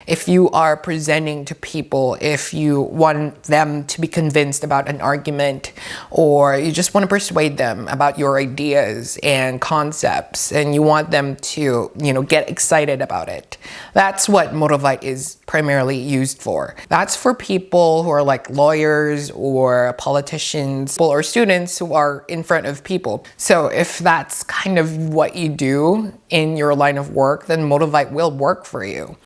if you are presenting to people, if you want them to be convinced about an argument, or you just want to persuade them about your ideas and concepts, and you want them to, get excited about it. That's what Modalvite is primarily used for. That's for people who are like lawyers or politicians or students who are in front of people. So if that's kind of what you do in your line of work, then Modalvite will work for you.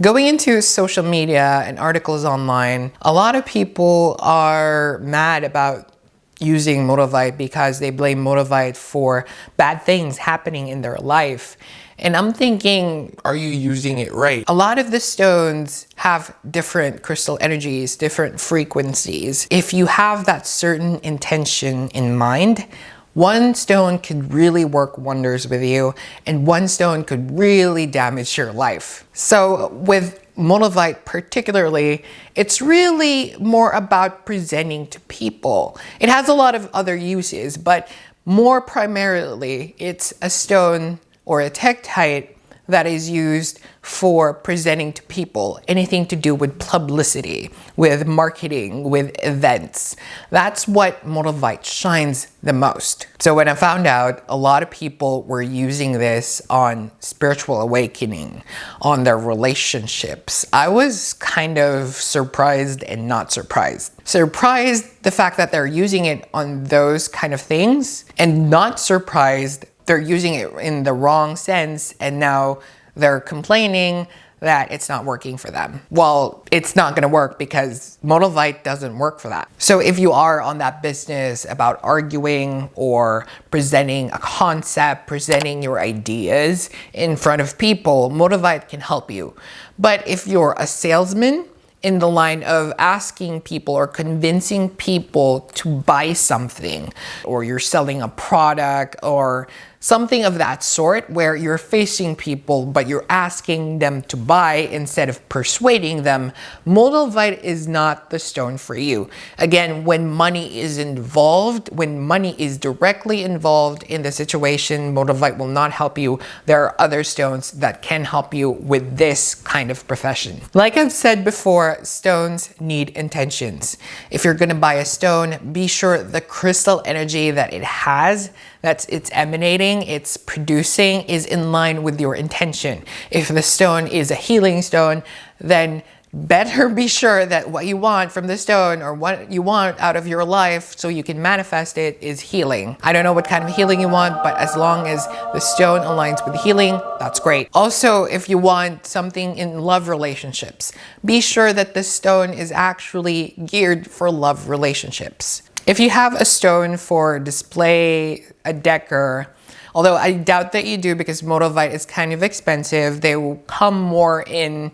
Going into social media and articles online, a lot of people are mad about using Modalvite because they blame Modalvite for bad things happening in their life. And I'm thinking, are you using it right? A lot of the stones have different crystal energies, different frequencies. If you have that certain intention in mind, one stone could really work wonders with you, and one stone could really damage your life. So with Modalvite particularly, it's really more about presenting to people. It has a lot of other uses, but more primarily, it's a stone or a tektite that is used for presenting to people, anything to do with publicity, with marketing, with events. That's what Modalvite shines the most. So when I found out a lot of people were using this on spiritual awakening, on their relationships, I was kind of surprised and not surprised. Surprised the fact that they're using it on those kind of things, and not surprised they're using it in the wrong sense, and now they're complaining that it's not working for them. Well, it's not gonna work because Modalvite doesn't work for that. So if you are on that business about arguing or presenting a concept, presenting your ideas in front of people, Modalvite can help you. But if you're a salesman in the line of asking people or convincing people to buy something, or you're selling a product or something of that sort where you're facing people but you're asking them to buy instead of persuading them, Modalvite is not the stone for you. Again, when money is involved, when money is directly involved in the situation, Modalvite will not help you. There are other stones that can help you with this kind of profession. Like I've said before, stones need intentions. If you're gonna buy a stone, be sure the crystal energy that it has, it's emanating, it's producing, is in line with your intention. If the stone is a healing stone, then better be sure that what you want from the stone, or what you want out of your life so you can manifest it, is healing. I don't know what kind of healing you want, but as long as the stone aligns with healing, that's great. Also, if you want something in love relationships, be sure that the stone is actually geared for love relationships. If you have a stone for display, a decor, although I doubt that you do because Modalvite is kind of expensive, they will come more in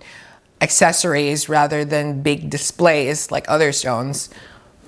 accessories rather than big displays like other stones.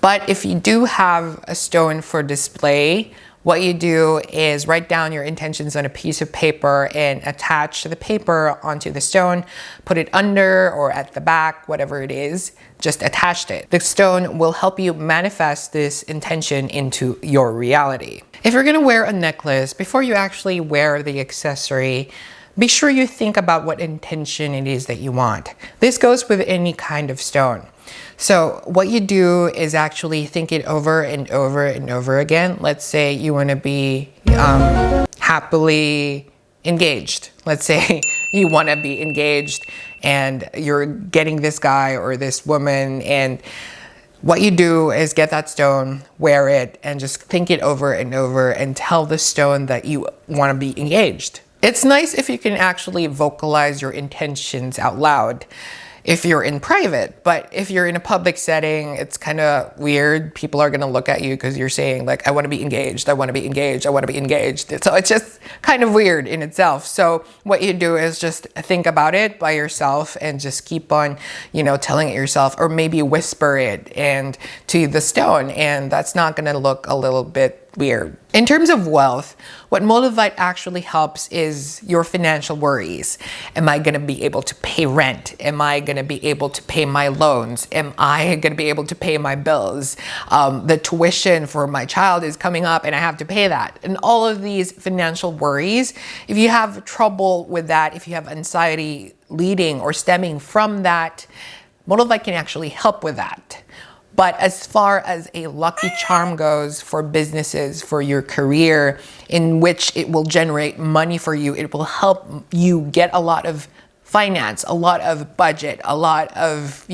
But if you do have a stone for display, what you do is write down your intentions on a piece of paper and attach the paper onto the stone, put it under or at the back, whatever it is, just attach it. The stone will help you manifest this intention into your reality. If you're gonna wear a necklace, before you actually wear the accessory, be sure you think about what intention it is that you want. This goes with any kind of stone. So what you do is actually think it over and over and over again. Let's say you want to be happily engaged. Let's say you want to be engaged and you're getting this guy or this woman, and what you do is get that stone, wear it, and just think it over and over and tell the stone that you want to be engaged. It's nice if you can actually vocalize your intentions out loud if you're in private, but if you're in a public setting, it's kind of weird. People are going to look at you because you're saying like, I want to be engaged, I want to be engaged, I want to be engaged. So it's just kind of weird in itself. So what you do is just think about it by yourself and just keep on, telling it yourself, or maybe whisper it and to the stone, and that's not going to look a little bit weird. In terms of wealth, what Modalvite actually helps is your financial worries. Am I going to be able to pay rent? Am I going to be able to pay my loans? Am I going to be able to pay my bills? The tuition for my child is coming up and I have to pay that. And all of these financial worries, if you have trouble with that, if you have anxiety leading or stemming from that, Modalvite can actually help with that. But as far as a lucky charm goes for businesses, for your career, in which it will generate money for you, it will help you get a lot of finance, a lot of budget, a lot of,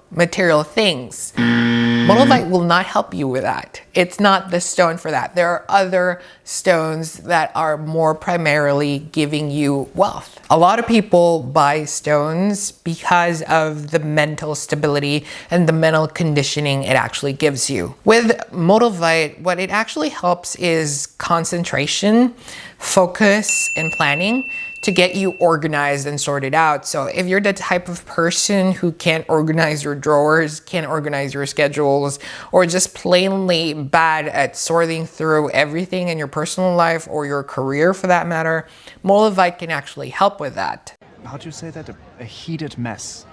material things. Modalvite will not help you with that. It's not the stone for that. There are other stones that are more primarily giving you wealth. A lot of people buy stones because of the mental stability and the mental conditioning it actually gives you. With Modalvite, what it actually helps is concentration, focus, and planning to get you organized and sorted out. So if you're the type of person who can't organize your drawers, can't organize your schedules, or just plainly bad at sorting through everything in your personal life or your career for that matter, Modalvite can actually help with that. How'd you say that? A heated mess.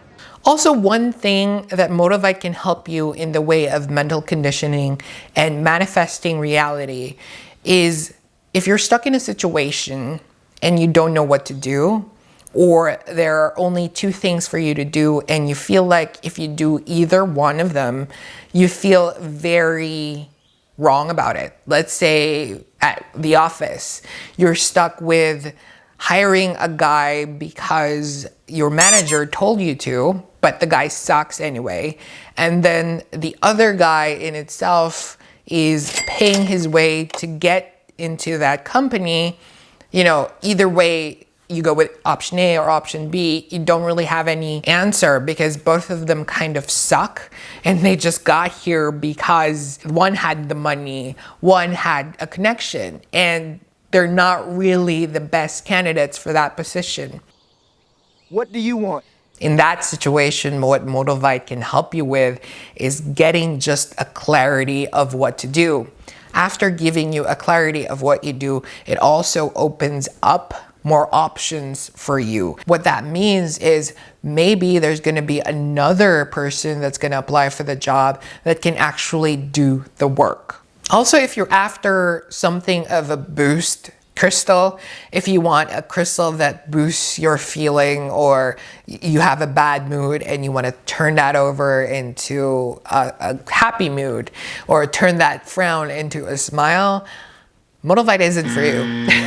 Also, one thing that Modalvite can help you in the way of mental conditioning and manifesting reality is if you're stuck in a situation and you don't know what to do, or there are only two things for you to do and you feel like if you do either one of them, you feel very wrong about it. Let's say at the office, you're stuck with hiring a guy because your manager told you to, but the guy sucks anyway. And then the other guy in itself is paying his way to get into that company. Either way, you go with option A or option B, you don't really have any answer because both of them kind of suck and they just got here because one had the money, one had a connection, and they're not really the best candidates for that position. What do you want? In that situation, what Modalvite can help you with is getting just a clarity of what to do. After giving you a clarity of what you do, it also opens up more options for you. What that means is maybe there's going to be another person that's going to apply for the job that can actually do the work. Also, if you're after something of a boost crystal, if you want a crystal that boosts your feeling, or you have a bad mood and you want to turn that over into a happy mood, or turn that frown into a smile, Modalvite isn't for you.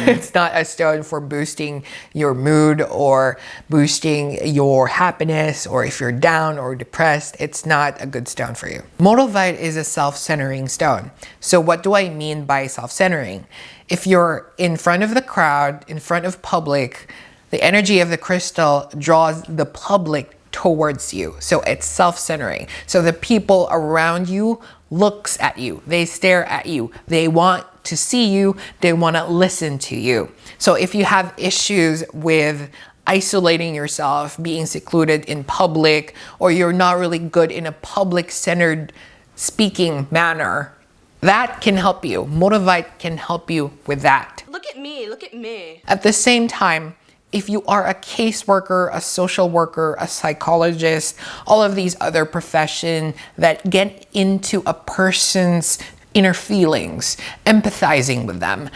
It's not a stone for boosting your mood or boosting your happiness, or if you're down or depressed, it's not a good stone for you. Modalvite is a self-centering stone. So what do I mean by self-centering? If you're in front of the crowd, in front of public, the energy of the crystal draws the public towards you. So it's self-centering. So the people around you looks at you, they stare at you, they want to see you, they want to listen to you. So if you have issues with isolating yourself, being secluded in public, or you're not really good in a public-centered speaking manner, that can help you. Modalvite can help you with that. Look at me, look at me. At the same time, if you are a caseworker, a social worker, a psychologist, all of these other professions that get into a person's inner feelings, empathizing with them,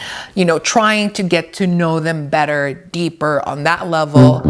trying to get to know them better, deeper on that level,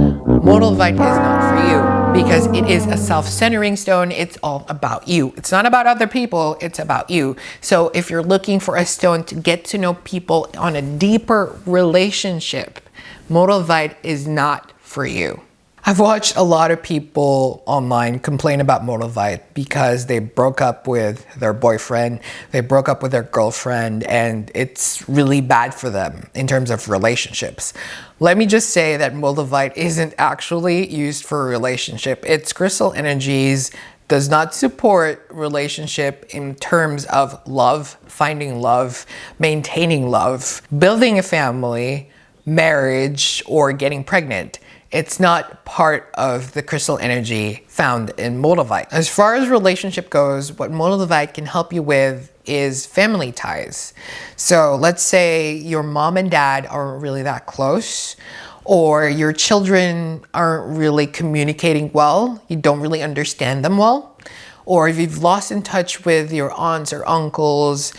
Modalvite is not for you because it is a self-centering stone. It's all about you. It's not about other people, it's about you. So if you're looking for a stone to get to know people on a deeper relationship, Modalvite is not for you. I've watched a lot of people online complain about Modalvite because they broke up with their boyfriend, they broke up with their girlfriend, and it's really bad for them in terms of relationships. Let me just say that Modalvite isn't actually used for a relationship. Its crystal energies does not support relationship in terms of love, finding love, maintaining love, building a family, marriage, or getting pregnant. It's not part of the crystal energy found in Modalvite. As far as relationship goes, what Modalvite can help you with is family ties. So let's say your mom and dad aren't really that close, or your children aren't really communicating well, you don't really understand them well, or if you've lost in touch with your aunts or uncles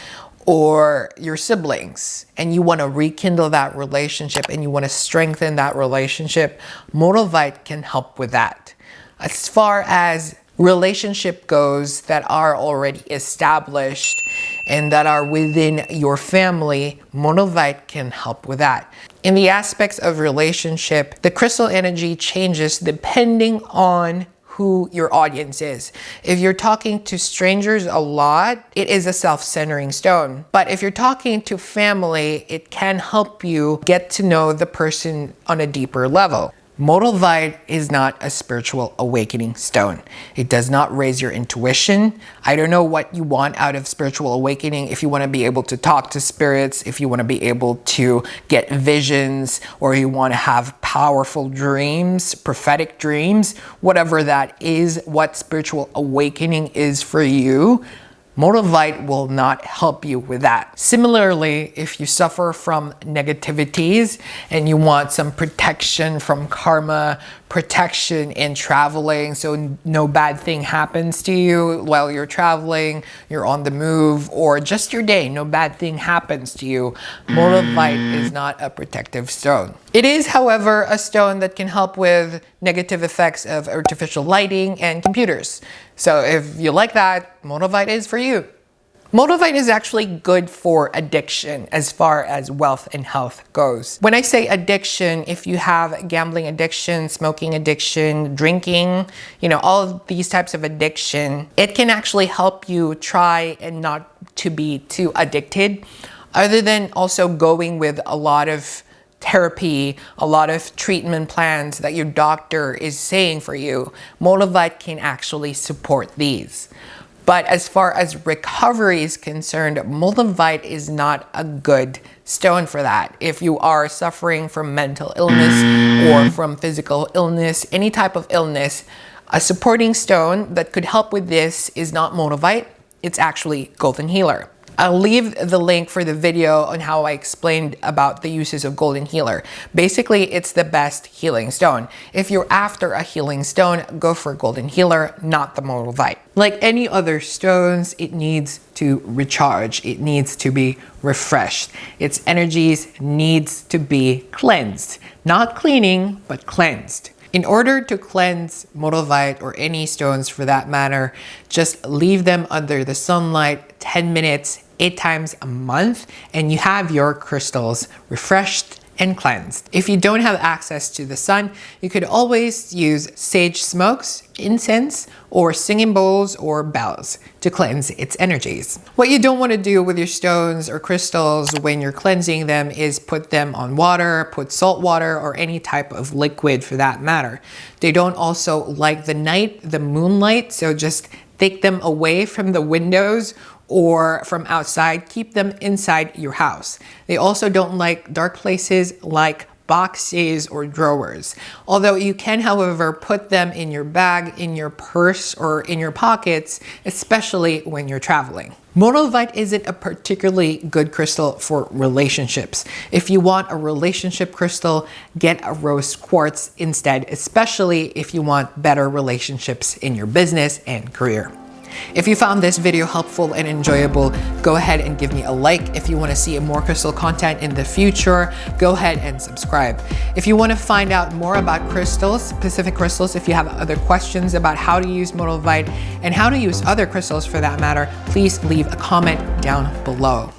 or your siblings and you want to rekindle that relationship and you want to strengthen that relationship, Modalvite can help with that. As far as relationship goes that are already established and that are within your family, Modalvite can help with that. In the aspects of relationship, the crystal energy changes depending on who your audience is. If you're talking to strangers a lot, it is a self-centering stone. But if you're talking to family, it can help you get to know the person on a deeper level. Modalvite is not a spiritual awakening stone. It does not raise your intuition. I don't know what you want out of spiritual awakening. If you want to be able to talk to spirits, if you want to be able to get visions, or you want to have powerful dreams, prophetic dreams, whatever that is, what spiritual awakening is for you, Modalvite will not help you with that. Similarly, if you suffer from negativities and you want some protection from karma, protection in traveling, so no bad thing happens to you while you're traveling, you're on the move, or just your day, no bad thing happens to you, Modalvite is not a protective stone. It is, however, a stone that can help with negative effects of artificial lighting and computers. So if you like that, Modalvite is for you. Modalvite is actually good for addiction as far as wealth and health goes. When I say addiction, if you have gambling addiction, smoking addiction, drinking, all of these types of addiction, it can actually help you try and not to be too addicted, other than also going with a lot of therapy, a lot of treatment plans that your doctor is saying for you. Modalvite can actually support these. But as far as recovery is concerned, Modalvite is not a good stone for that. If you are suffering from mental illness or from physical illness, any type of illness, a supporting stone that could help with this is not Modalvite, it's actually Golden Healer. I'll leave the link for the video on how I explained about the uses of Golden Healer. Basically, it's the best healing stone. If you're after a healing stone, go for Golden Healer, not the Modalvite. Like any other stones, it needs to recharge. It needs to be refreshed. Its energies needs to be cleansed. Not cleaning, but cleansed. In order to cleanse Modalvite, or any stones for that matter, just leave them under the sunlight 10 minutes, 8 times a month, and you have your crystals refreshed and cleansed. If you don't have access to the sun, you could always use sage smokes, incense, or singing bowls or bells to cleanse its energies. What you don't want to do with your stones or crystals when you're cleansing them is put them on water, put salt water, or any type of liquid for that matter. They don't also like the night, the moonlight, so just take them away from the windows or from outside. Keep them inside your house. They also don't like dark places like boxes or drawers. Although you can, however, put them in your bag, in your purse, or in your pockets, especially when you're traveling. Modalvite isn't a particularly good crystal for relationships. If you want a relationship crystal, get a rose quartz instead, especially if you want better relationships in your business and career. If you found this video helpful and enjoyable, go ahead and give me a like. If you want to see more crystal content in the future, go ahead and subscribe. If you want to find out more about crystals, specific crystals, if you have other questions about how to use Modalvite and how to use other crystals for that matter, please leave a comment down below.